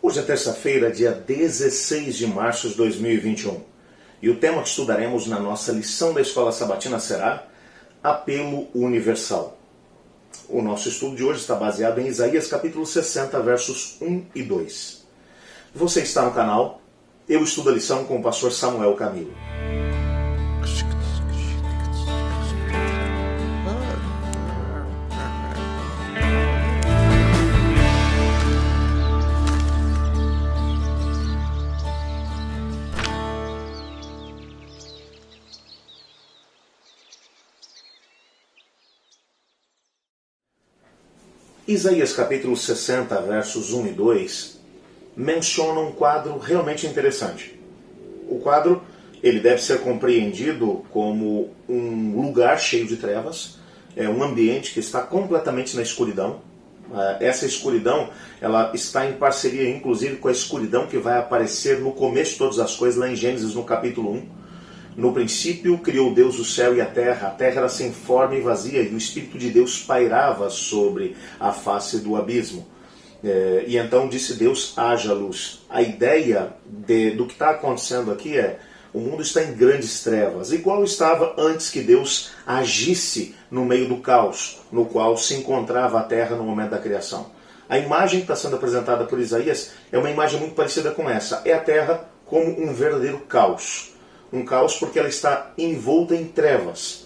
Hoje é terça-feira, dia 16 de março de 2021. E o tema que estudaremos na nossa lição da Escola Sabatina será Apelo Universal. O nosso estudo de hoje está baseado em Isaías capítulo 60, versos 1 e 2. Você está no canal, eu estudo a lição com o pastor Samuel Camilo. Isaías capítulo 60, versos 1 e 2, menciona um quadro realmente interessante. O quadro ele deve ser compreendido como um lugar cheio de trevas, um ambiente que está completamente na escuridão. Essa escuridão ela está em parceria inclusive com a escuridão que vai aparecer no começo de todas as coisas, lá em Gênesis no capítulo 1. No princípio criou Deus o céu e a terra era sem forma e vazia, e o Espírito de Deus pairava sobre a face do abismo. E então disse Deus, haja luz. A ideia do que está acontecendo aqui é, o mundo está em grandes trevas, igual estava antes que Deus agisse no meio do caos, no qual se encontrava a terra no momento da criação. A imagem que está sendo apresentada por Isaías é uma imagem muito parecida com essa. É a terra como um verdadeiro caos. Um caos porque ela está envolta em trevas.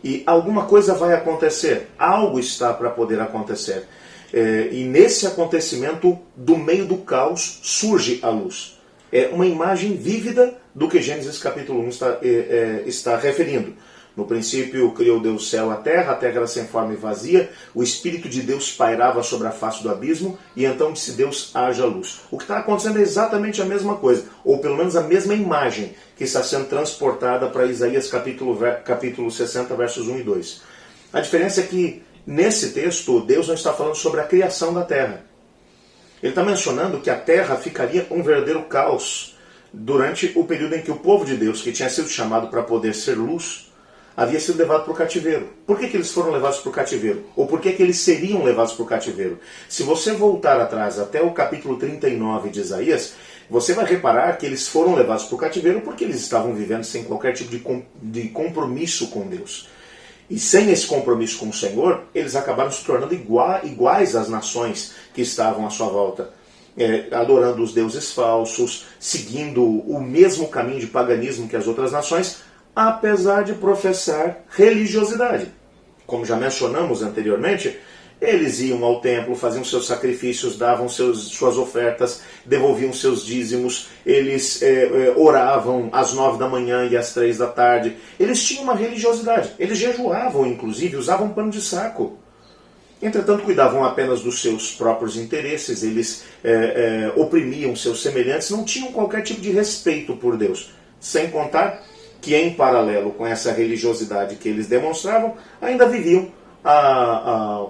E alguma coisa vai acontecer. Algo está para poder acontecer. E nesse acontecimento, do meio do caos, surge a luz. É uma imagem vívida do que Gênesis capítulo 1 está referindo. No princípio criou Deus o céu e a terra era sem forma e vazia, o Espírito de Deus pairava sobre a face do abismo, e então disse Deus, haja luz. O que está acontecendo é exatamente a mesma coisa, ou pelo menos a mesma imagem que está sendo transportada para Isaías capítulo 60, versos 1 e 2. A diferença é que, nesse texto, Deus não está falando sobre a criação da terra. Ele está mencionando que a terra ficaria um verdadeiro caos durante o período em que o povo de Deus, que tinha sido chamado para poder ser luz, havia sido levado para o cativeiro. Por que eles foram levados para o cativeiro? Ou por que eles seriam levados para o cativeiro? Se você voltar atrás até o capítulo 39 de Isaías, você vai reparar que eles foram levados para o cativeiro porque eles estavam vivendo sem qualquer tipo de compromisso com Deus. E sem esse compromisso com o Senhor, eles acabaram se tornando iguais às nações que estavam à sua volta. Adorando os deuses falsos, seguindo o mesmo caminho de paganismo que as outras nações, apesar de professar religiosidade. Como já mencionamos anteriormente, eles iam ao templo, faziam seus sacrifícios, davam suas ofertas, devolviam seus dízimos, eles oravam às 9 da manhã e às 3 da tarde. Eles tinham uma religiosidade, eles jejuavam inclusive, usavam pano de saco. Entretanto, cuidavam apenas dos seus próprios interesses, eles oprimiam seus semelhantes, não tinham qualquer tipo de respeito por Deus. Sem contar que, em paralelo com essa religiosidade que eles demonstravam, ainda viviam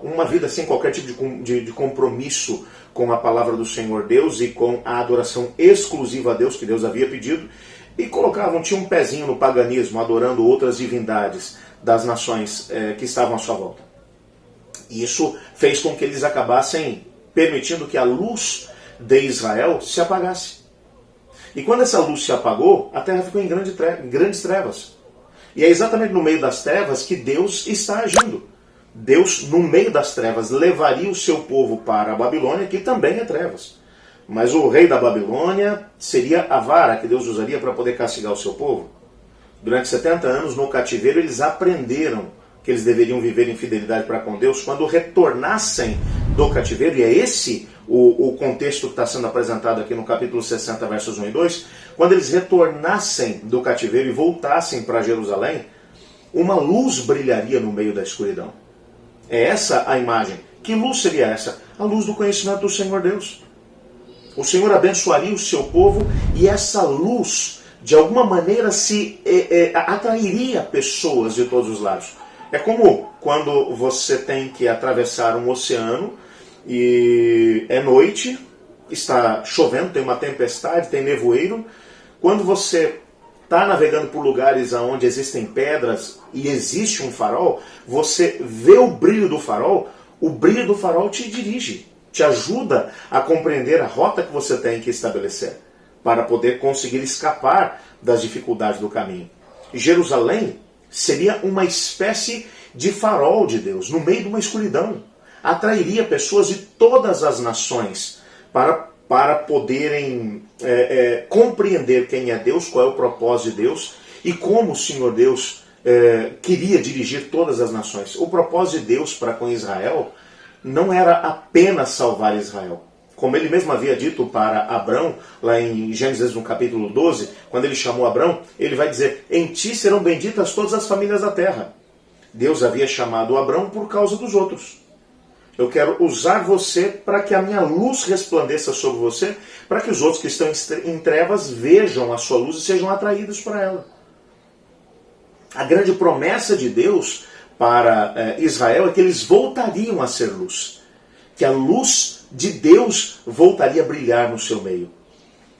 uma vida sem qualquer tipo de compromisso com a palavra do Senhor Deus e com a adoração exclusiva a Deus, que Deus havia pedido, e tinham um pezinho no paganismo, adorando outras divindades das nações que estavam à sua volta. E isso fez com que eles acabassem permitindo que a luz de Israel se apagasse. E quando essa luz se apagou, a terra ficou em grandes trevas. E é exatamente no meio das trevas que Deus está agindo. Deus, no meio das trevas, levaria o seu povo para a Babilônia, que também é trevas. Mas o rei da Babilônia seria a vara que Deus usaria para poder castigar o seu povo. Durante 70 anos, no cativeiro, eles aprenderam que eles deveriam viver em fidelidade para com Deus quando retornassem do cativeiro, e é esse o contexto que está sendo apresentado aqui no capítulo 60, versos 1 e 2, quando eles retornassem do cativeiro e voltassem para Jerusalém, uma luz brilharia no meio da escuridão. É essa a imagem. Que luz seria essa? A luz do conhecimento do Senhor Deus. O Senhor abençoaria o seu povo e essa luz, de alguma maneira, atrairia pessoas de todos os lados. É como quando você tem que atravessar um oceano e é noite, está chovendo, tem uma tempestade, tem nevoeiro. Quando você está navegando por lugares onde existem pedras e existe um farol, você vê o brilho do farol te dirige. te ajuda a compreender a rota que você tem que estabelecer para poder conseguir escapar das dificuldades do caminho. Jerusalém seria uma espécie de farol de Deus, no meio de uma escuridão. Atrairia pessoas de todas as nações para poderem compreender quem é Deus, qual é o propósito de Deus e como o Senhor Deus queria dirigir todas as nações. O propósito de Deus para com Israel não era apenas salvar Israel. Como ele mesmo havia dito para Abrão, lá em Gênesis no capítulo 12, quando ele chamou Abrão, ele vai dizer: em ti serão benditas todas as famílias da terra. Deus havia chamado Abrão por causa dos outros. Eu quero usar você para que a minha luz resplandeça sobre você, para que os outros que estão em trevas vejam a sua luz e sejam atraídos para ela. A grande promessa de Deus para Israel é que eles voltariam a ser luz. Que a luz de Deus voltaria a brilhar no seu meio.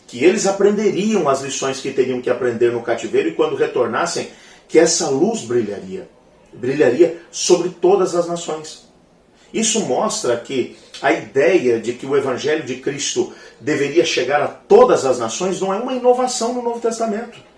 Que eles aprenderiam as lições que teriam que aprender no cativeiro e quando retornassem, que essa luz brilharia. Brilharia sobre todas as nações. Isso mostra que a ideia de que o Evangelho de Cristo deveria chegar a todas as nações não é uma inovação no Novo Testamento.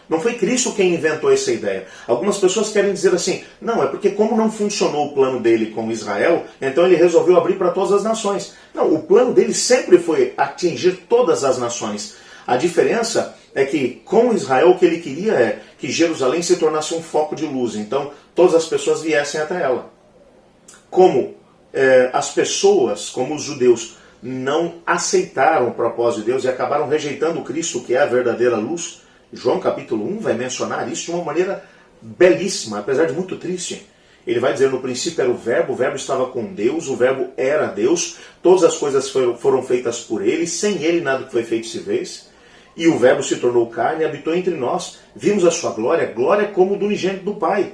Não foi Cristo quem inventou essa ideia. Algumas pessoas querem dizer assim: não, é porque como não funcionou o plano dele com Israel, então ele resolveu abrir para todas as nações. Não, o plano dele sempre foi atingir todas as nações. A diferença é que com Israel o que ele queria é que Jerusalém se tornasse um foco de luz. Então todas as pessoas viessem até ela. Como as pessoas, como os judeus, não aceitaram o propósito de Deus e acabaram rejeitando Cristo, que é a verdadeira luz, João capítulo 1 vai mencionar isso de uma maneira belíssima, apesar de muito triste. Ele vai dizer: no princípio era o verbo estava com Deus, o verbo era Deus, todas as coisas foram feitas por ele, sem ele nada que foi feito se fez. E o verbo se tornou carne e habitou entre nós. Vimos a sua glória, glória como do unigênito do Pai.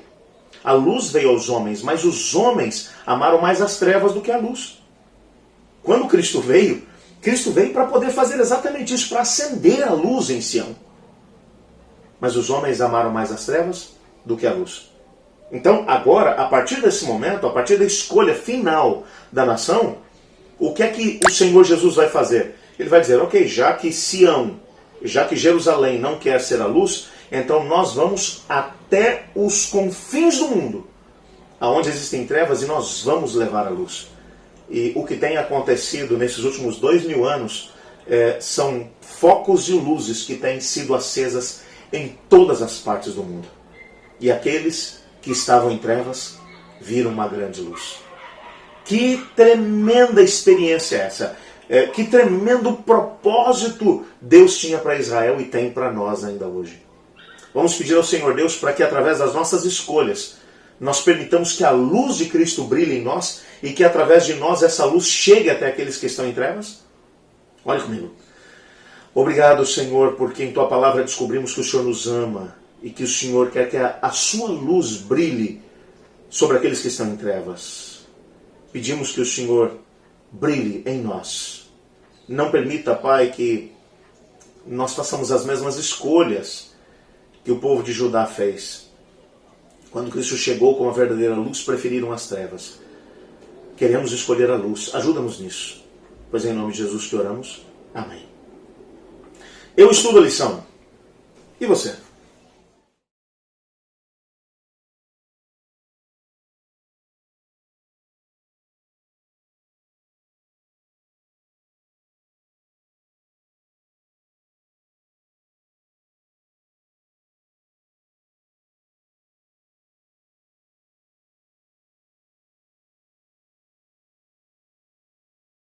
A luz veio aos homens, mas os homens amaram mais as trevas do que a luz. Quando Cristo veio para poder fazer exatamente isso, para acender a luz em Sião. Mas os homens amaram mais as trevas do que a luz. Então, agora, a partir desse momento, a partir da escolha final da nação, o que é que o Senhor Jesus vai fazer? Ele vai dizer: ok, já que Sião, já que Jerusalém não quer ser a luz, então nós vamos até os confins do mundo, aonde existem trevas, e nós vamos levar a luz. E o que tem acontecido nesses últimos 2000 anos são focos de luzes que têm sido acesas em todas as partes do mundo. E aqueles que estavam em trevas viram uma grande luz. Que tremenda experiência é essa! Que tremendo propósito Deus tinha para Israel e tem para nós ainda hoje. Vamos pedir ao Senhor Deus para que através das nossas escolhas nós permitamos que a luz de Cristo brilhe em nós e que através de nós essa luz chegue até aqueles que estão em trevas. Olhe comigo. Obrigado, Senhor, porque em Tua palavra descobrimos que o Senhor nos ama e que o Senhor quer que a Sua luz brilhe sobre aqueles que estão em trevas. Pedimos que o Senhor brilhe em nós. Não permita, Pai, que nós façamos as mesmas escolhas que o povo de Judá fez. Quando Cristo chegou com a verdadeira luz, preferiram as trevas. Queremos escolher a luz. Ajuda-nos nisso. Pois em nome de Jesus que oramos. Amém. Eu estudo a lição. E você?